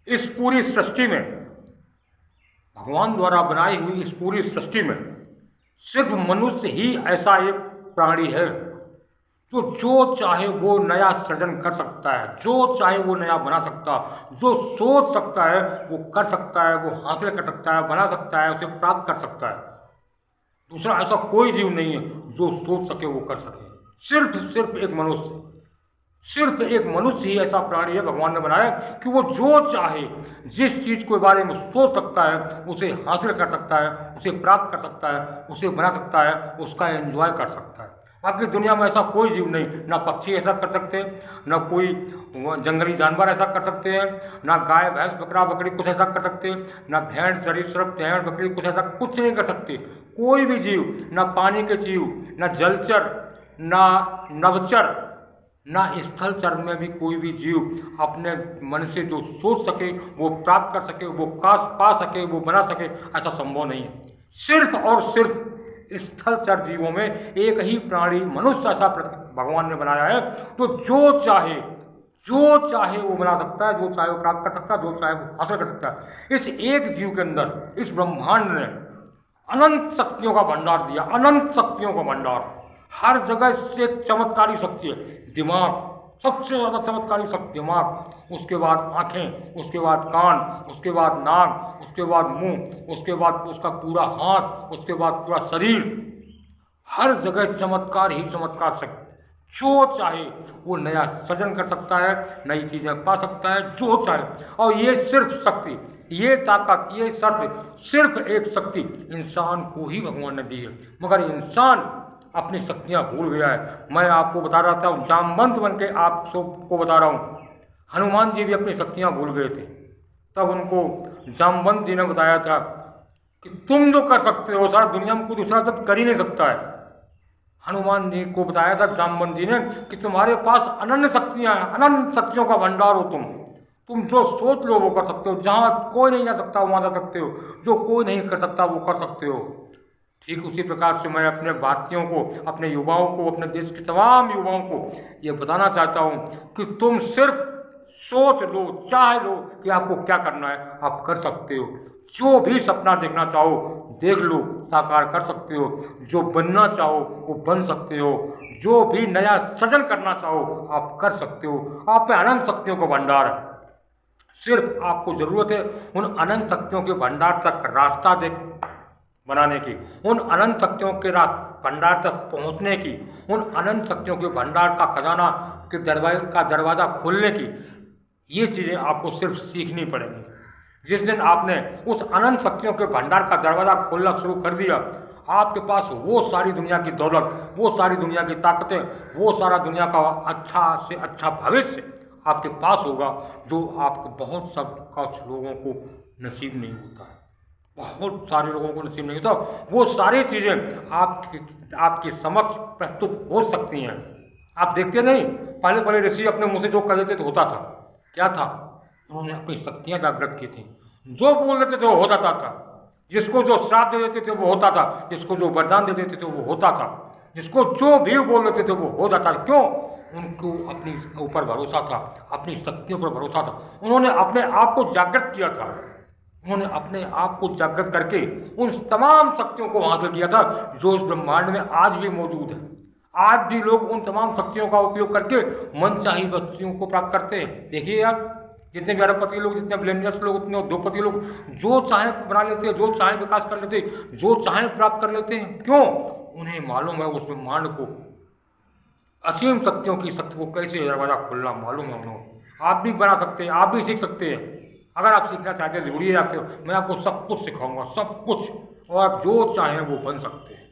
इस पूरी सृष्टि में, भगवान द्वारा बनाई हुई इस पूरी सृष्टि में सिर्फ मनुष्य ही ऐसा एक प्राणी है तो जो चाहे वो नया सृजन कर सकता है, जो चाहे वो नया बना सकता है, जो सोच सकता है वो कर सकता है, वो हासिल कर सकता है, बना सकता है, उसे प्राप्त कर सकता है। दूसरा ऐसा कोई जीव नहीं है जो सोच सके वो कर सके। सिर्फ एक मनुष्य, सिर्फ एक मनुष्य ही ऐसा प्राणी है भगवान ने बनाया कि वो जो चाहे जिस चीज के बारे में सोच सकता है उसे हासिल कर सकता है, उसे प्राप्त कर सकता है, उसे बना सकता है, उसका एंजॉय कर सकता है। बाकी दुनिया में ऐसा कोई जीव नहीं, ना पक्षी ऐसा कर सकते, ना कोई जंगली जानवर ऐसा कर सकते हैं, ना गाय भैंस बकरा बकरी कुछ ऐसा कर सकते, ना भेड़ सरीसृप भेड़ बकरी कुछ ऐसा कुछ नहीं कर सकते। कोई भी जीव, ना पानी के जीव, ना जलचर, ना नभचर, ना स्थलचर में भी कोई भी जीव अपने मन से जो सोच सके वो प्राप्त कर सके, वो पा सके, वो बना सके, ऐसा संभव नहीं है। सिर्फ और सिर्फ स्थलचर जीवों में एक ही प्राणी मनुष्य ऐसा भगवान ने बनाया है तो जो चाहे वो बना सकता है, जो चाहे वो प्राप्त कर सकता है, जो चाहे वो हासिल कर सकता है। इस एक जीव के अंदर इस ब्रह्मांड ने अनंत शक्तियों का भंडार दिया, अनंत शक्तियों का भंडार। हर जगह से चमत्कारी शक्ति है। दिमाग, सबसे ज़्यादा चमत्कारी शक्ति दिमाग, उसके बाद आँखें, उसके बाद कान, उसके बाद नाक, उसके बाद मुंह, उसके बाद उसका पूरा हाथ, उसके बाद पूरा शरीर। हर जगह चमत्कार ही चमत्कार शक्ति। जो चाहे वो नया सृजन कर सकता है, नई चीज़ें पा सकता है, जो चाहे। और ये सिर्फ शक्ति, ये ताकत, ये शक्ति सिर्फ एक शक्ति इंसान को ही भगवान ने दी है। मगर इंसान अपनी शक्तियाँ भूल गया है। मैं आपको बता रहा था, जामवंत बन के आप सबको बता रहा हूँ, हनुमान जी भी अपनी शक्तियाँ भूल गए थे। तब उनको जामवंत जी ने बताया था कि तुम जो कर सकते हो सारा दुनिया में कोई दूसरा तक कर ही नहीं सकता है। हनुमान जी को बताया था जामवंत जी ने कि तुम्हारे पास अनंत शक्तियाँ हैं, अनंत शक्तियों का भंडार हो तुम जो सोच लो वो कर सकते हो। जहाँ कोई नहीं जा सकता वहाँ जा सकते हो, जो कोई नहीं कर सकता वो कर सकते हो। ठीक उसी प्रकार से मैं अपने भारतीयों को, अपने युवाओं को, अपने देश के तमाम युवाओं को ये बताना चाहता हूँ कि तुम सिर्फ सोच लो, चाह लो कि आपको क्या करना है, आप कर सकते हो। जो भी सपना देखना चाहो देख लो, साकार कर सकते हो। जो बनना चाहो वो बन सकते हो। जो भी नया सृजन करना चाहो आप कर सकते हो। आप पे अनंत शक्तियों का भंडार है। सिर्फ आपको जरूरत है उन अनंत शक्तियों के भंडार तक रास्ता बनाने की, उन अनंत शक्तियों के भंडार तक पहुंचने की, उन अनंत शक्तियों के भंडार का खजाना के दरवाज़ा खोलने की। ये चीज़ें आपको सिर्फ सीखनी पड़ेंगी। जिस दिन आपने उस अनंत शक्तियों के भंडार का दरवाज़ा खोलना शुरू कर दिया, आपके पास वो सारी दुनिया की दौलत, वो सारी दुनिया की ताकतें, वो सारा दुनिया का अच्छा से अच्छा भविष्य आपके पास होगा जो आपको बहुत सब कुछ लोगों को नसीब नहीं होता है। बहुत सारे लोगों को नसीब नहीं होता। वो सारी चीज़ें आपके समक्ष प्रस्तुत हो सकती हैं। आप देखते नहीं, पहले पहले ऋषि अपने मुँह से जो कर देते थे होता था। क्या था? उन्होंने अपनी शक्तियाँ जागृत की थी। जो बोल देते थे वो हो जाता था। जिसको जो श्राप दे देते थे वो होता था, जिसको जो वरदान दे देते थे वो होता था, जिसको जो भी बोल देते थे वो हो जाता था। क्यों? उनको अपनी ऊपर भरोसा था, अपनी शक्तियों पर भरोसा था। उन्होंने अपने आप को जागृत किया था। उन्होंने अपने आप को जागृत करके उन तमाम शक्तियों को हासिल किया था जो इस ब्रह्मांड में आज भी मौजूद है। आज भी लोग उन तमाम शक्तियों का उपयोग करके मनचाही वस्तुओं को प्राप्त करते हैं। देखिए यार, जितने भी अरबपति लोग, जितने बिलियनियर्स लोग, उतने उद्योगपति लोग जो चाहे बना लेते हैं, जो चाहे विकास कर लेते हैं, जो चाहे प्राप्त कर लेते हैं। क्यों? उन्हें मालूम है उस ब्रह्मांड को, असीम शक्तियों की शक्ति को कैसे दरवाजा खोलना मालूम है उन्हें। आप भी बना सकते हैं, आप भी सीख सकते हैं। अगर आप सीखना चाहते हैं जरूरी है आपको, मैं आपको सब कुछ सिखाऊंगा, सब कुछ, और आप जो चाहें वो बन सकते हैं।